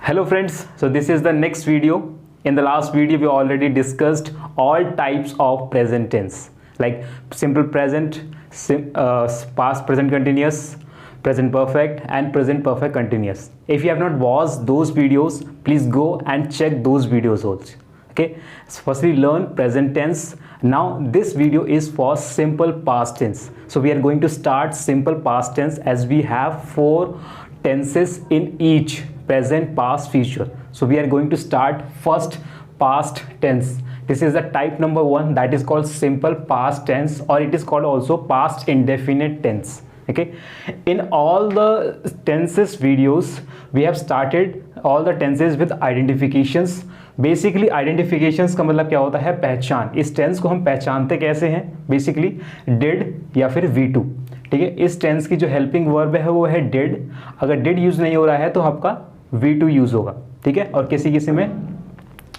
Hello friends, so this is the next video. In the last video we already discussed all types of present tense like simple present, past present continuous, present perfect and present perfect continuous. If you have not watched those videos, please go and check those videos also. Okay, so firstly learn present tense. Now this video is for simple past tense. So we are going to start simple past tense as we have 4 tenses in each: present, past, future. So we are going to start first past tense. This is the type number 1, that is called simple past tense, or it is called also past indefinite tense. Okay, in all the tenses videos we have started all the tenses with identifications. Basically identifications का मतलब क्या होता है? पहचान. इस tense को हम पहचानते कैसे हैं? बेसिकली डिड या फिर V2. ठीक है, इस टेंस की जो हेल्पिंग वर्ब है वो है डिड. अगर डिड यूज नहीं हो रहा है तो आपका V2 यूज होगा. ठीक है, और किसी किसी में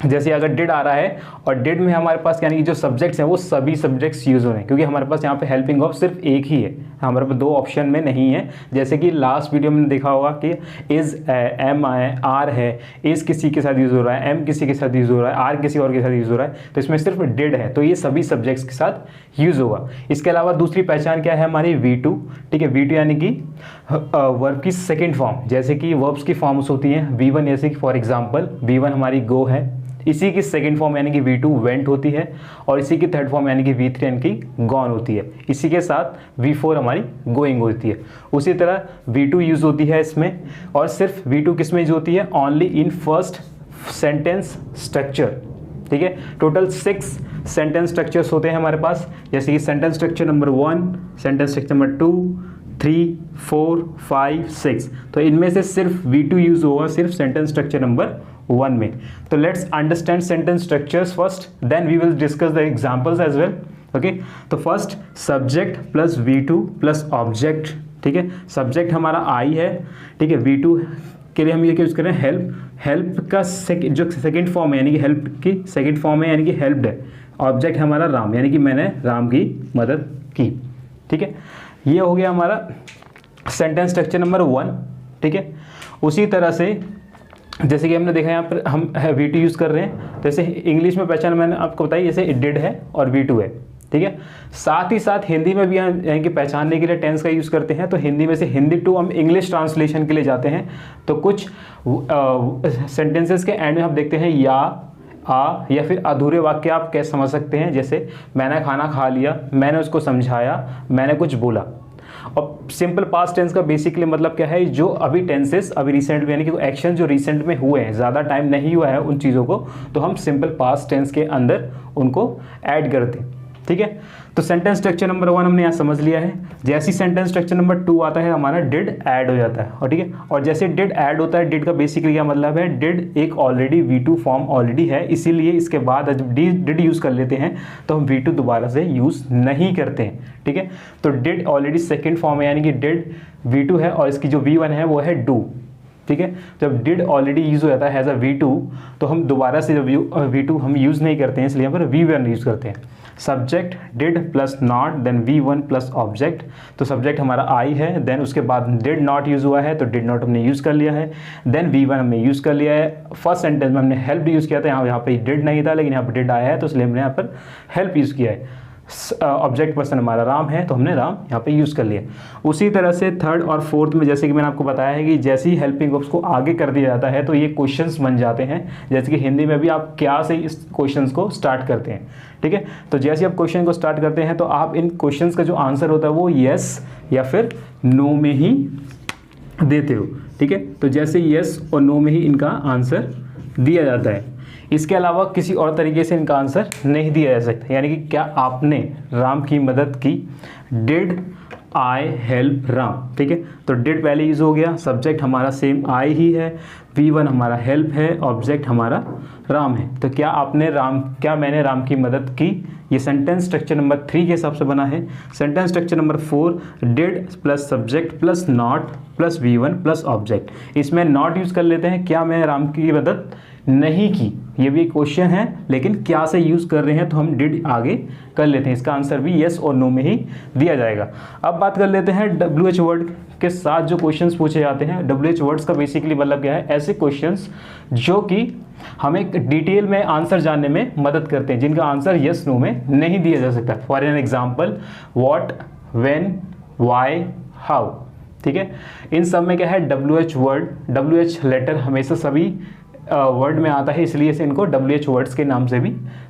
जैसे अगर डिड आ रहा है और डिड में हमारे पास यानी कि जो सब्जेक्ट्स हैं वो सभी सब्जेक्ट्स यूज हो रहे हैं, क्योंकि हमारे पास यहाँ पे हेल्पिंग वर्ब सिर्फ एक ही है, हमारे पास 2 ऑप्शन में नहीं है. जैसे कि लास्ट वीडियो में देखा होगा कि इज एम है, आर है, इज किसी के साथ यूज हो रहा है, एम किसी के साथ यूज हो रहा है, आर किसी और के साथ यूज हो रहा है, तो इसमें सिर्फ डिड है, तो ये सभी सब्जेक्ट्स के साथ यूज होगा. इसके अलावा दूसरी पहचान क्या है हमारी? V2. ठीक है, V2 यानी कि वर्ब की सेकेंड फॉर्म. जैसे कि वर्ब्स की फॉर्म्स होती हैं V1, जैसे कि फॉर एग्जाम्पल V1 हमारी गो है, इसी की सेकंड फॉर्म यानी कि V2 वेंट होती है, और इसी की थर्ड फॉर्म यानी कि V3 यानी कि गॉन होती है. इसी के साथ V4 हमारी गोइंग होती है. उसी तरह V2 यूज होती है इसमें, और सिर्फ V2 किस में यूज होती है? Only in first sentence structure. ठीक है, टोटल 6 सेंटेंस स्ट्रक्चर्स होते हैं हमारे पास, जैसे कि sentence structure number 1, sentence structure number 2, 3, 4, 5, 6. तो इनमें से सिर्फ V2 यूज होगा सिर्फ सेंटेंस स्ट्रक्चर नंबर 1 में. तो let's understand sentence structures first, then we will discuss the examples as well. Okay, तो first subject plus V2 plus object. ठीक है, सब्जेक्ट हमारा आई है. ठीक है, V2 के लिए हम ये यूज करें हेल्प. हेल्प का जो सेकेंड फॉर्म है यानी कि हेल्प की सेकेंड फॉर्म है यानी कि हेल्प्ड है. ऑब्जेक्ट हमारा राम यानी कि मैंने राम की मदद की. ठीक है, ये हो गया हमारा सेंटेंस स्ट्रक्चर नंबर 1. ठीक है, उसी तरह से जैसे कि हमने देखा यहाँ पर हम V2 यूज़ कर रहे हैं, जैसे इंग्लिश में पहचान मैंने आपको बताई, जैसे डिड है और V2 है. ठीक है, साथ ही साथ हिंदी में भी यानी कि पहचानने के लिए टेंस का यूज़ करते हैं. तो हिंदी में से हिंदी टू हम इंग्लिश ट्रांसलेशन के लिए जाते हैं, तो कुछ सेंटेंसेस के एंड में हम देखते हैं या, आ या फिर अधूरे वाक्य आप कैसे समझ सकते हैं. जैसे मैंने खाना खा लिया, मैंने उसको समझाया, मैंने कुछ बोला. और सिंपल पास्ट टेंस का बेसिकली मतलब क्या है? जो अभी टेंसेस अभी रिसेंट में यानी कि एक्शन जो रिसेंट में हुए हैं, ज़्यादा टाइम नहीं हुआ है उन चीज़ों को, तो हम सिंपल पास्ट टेंस के अंदर उनको ऐड करते हैं. ठीक है, तो सेंटेंस स्ट्रक्चर नंबर 1 हमने यहाँ समझ लिया है. जैसे सेंटेंस स्ट्रक्चर नंबर 2 आता है हमारा डिड ऐड हो जाता है. और ठीक है, और जैसे डिड ऐड होता है, डिड का बेसिकली क्या मतलब है? डिड एक ऑलरेडी V2 फॉर्म ऑलरेडी है, इसीलिए इसके बाद जब डिड यूज़ कर लेते हैं तो हम V2 दोबारा से यूज़ नहीं करते हैं. ठीक है, तो डिड ऑलरेडी सेकेंड फॉर्म है यानी कि डिड V2 है, और इसकी जो V1 है वो है डू. ठीक है, जब डिड ऑलरेडी यूज हो जाता है एज अ V2, तो हम दोबारा से जब V2 हम यूज़ नहीं करते हैं, इसलिए यहाँ पर V1 यूज़ करते हैं. Subject did plus not then V1 plus object. तो सब्जेक्ट हमारा आई है, देन उसके बाद डिड नॉट यूज़ हुआ है तो डिड नॉट हमने यूज़ कर लिया है, देन V1 हमने यूज़ कर लिया है. फर्स्ट सेंटेंस में हमने हेल्प यूज़ किया था, यहाँ पे डिड नहीं था लेकिन यहाँ पर डिड आया है, तो इसलिए हमने यहाँ पर हेल्प यूज़ किया है. ऑब्जेक्ट पर्सन हमारा राम है, तो हमने राम यहाँ पे यूज़ कर लिया. उसी तरह से थर्ड और फोर्थ में जैसे कि मैंने आपको बताया है कि जैसे ही हेल्पिंग वर्ब्स को आगे कर दिया जाता है तो ये क्वेश्चंस बन जाते हैं. जैसे कि हिंदी में भी आप क्या से इस क्वेश्चंस को स्टार्ट करते हैं. ठीक है, तो जैसे आप क्वेश्चन को स्टार्ट करते हैं तो आप इन क्वेश्चंस का जो आंसर होता है वो येस या फिर नो में ही देते हो. ठीक है, तो जैसे येस और नो में ही इनका आंसर दिया जाता है. इसके अलावा किसी और तरीके से इनका आंसर नहीं दिया जा सकता. यानी कि क्या आपने राम की मदद की? Did I help Ram. ठीक है, तो डिड पहले यूज हो गया, सब्जेक्ट हमारा सेम आई ही है, V1 हमारा हेल्प है, ऑब्जेक्ट हमारा राम है. तो क्या मैंने राम की मदद की? ये सेंटेंस स्ट्रक्चर नंबर 3 के हिसाब से बना है. Sentence structure number 4 did plus subject plus not plus V1 plus object. इसमें नॉट यूज कर लेते हैं, क्या मैं राम की मदद नहीं की, ये भी एक क्वेश्चन है, लेकिन क्या से यूज़ कर रहे हैं तो हम डिड आगे कर लेते हैं। इसका आंसर भी येस और नो में ही दिया जाएगा। अब बात कर लेते हैं WH वर्ड के साथ जो क्वेश्चंस पूछे जाते हैं। WH वर्ड्स का बेसिकली मतलब क्या है, ऐसे क्वेश्चंस जो कि हमें डिटेल में आंसर जानने में मदद करते हैं, जिनका आंसर येस नो में नहीं दिया जा सकता। For an example what, when, why, how, ठीक है। इन सब में क्या है, WH वर्ड, WH लेटर हमेशा सभी वर्ड में आता है, इसलिए से इनको WH वर्ड्स के नाम से भी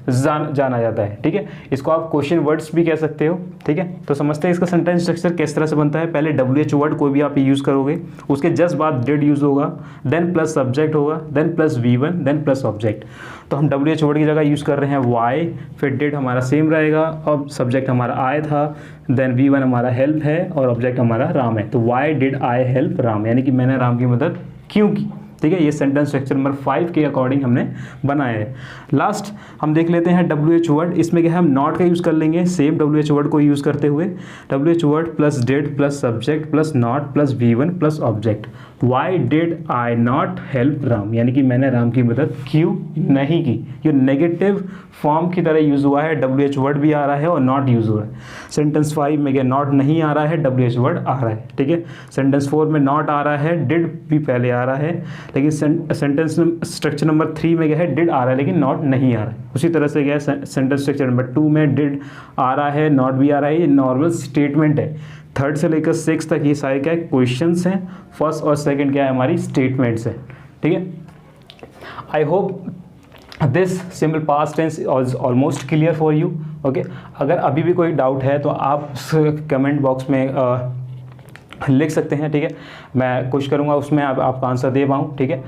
जाना जाता है, ठीक है। इसको आप क्वेश्चन वर्ड्स भी कह सकते हो, ठीक है। तो समझते हैं इसका सेंटेंस स्ट्रक्चर किस तरह से बनता है। पहले WH वर्ड कोई भी आप यूज़ करोगे, उसके जस्ट बाद डिड यूज़ होगा, देन प्लस सब्जेक्ट होगा, then plus V1, then plus object. तो हम WH वर्ड की जगह यूज़ कर रहे हैं वाई, फिर डिड हमारा सेम रहेगा, और सब्जेक्ट हमारा आई था, देन V1 हमारा हेल्प है और ऑब्जेक्ट हमारा राम है। तो why did I help Ram, यानी कि मैंने राम की मदद क्यों की, ठीक है। ये सेंटेंस स्ट्रक्चर नंबर 5 के अकॉर्डिंग हमने बनाया है। लास्ट हम देख लेते हैं WH वर्ड। इसमें क्या है, हम नॉट का यूज़ कर लेंगे सेम WH वर्ड को यूज़ करते हुए। WH word plus did plus subject plus not plus V1 plus object. Why did I not help Ram, यानी कि मैंने राम की मदद क्यों नहीं की। ये नेगेटिव फॉर्म की तरह यूज़ हुआ है, WH वर्ड भी आ रहा है और नॉट यूज़ हुआ है। सेंटेंस 5 में क्या नॉट नहीं आ रहा है, WH वर्ड आ रहा है, ठीक है। सेंटेंस 4 में नॉट आ रहा है, डिड भी पहले आ रहा है, लेकिन सेंटेंस स्ट्रक्चर नंबर 3 में क्या है, डिड आ रहा है लेकिन नॉट नहीं आ रहा है। उसी तरह से क्या है, सेंटेंस स्ट्रक्चर नंबर 2 में डिड आ रहा है, नॉट भी आ रहा है। ये नॉर्मल स्टेटमेंट है। 3rd से लेकर 6 तक ये सारे क्या है, क्वेश्चंस हैं। 1st और 2nd क्या है, हमारी स्टेटमेंट्स हैं, ठीक है। I hope this simple past tense is almost clear for you, okay. अगर अभी भी कोई डाउट है तो आप कमेंट बॉक्स में लिख सकते हैं, ठीक है। मैं कोशिश करूँगा उसमें आपका आंसर दे पाऊँ, ठीक है।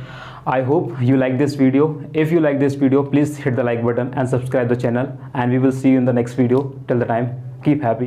I hope you like this video. If you like this video, please hit the like button and subscribe the channel, and we will see you in the next video. Till the time, keep happy.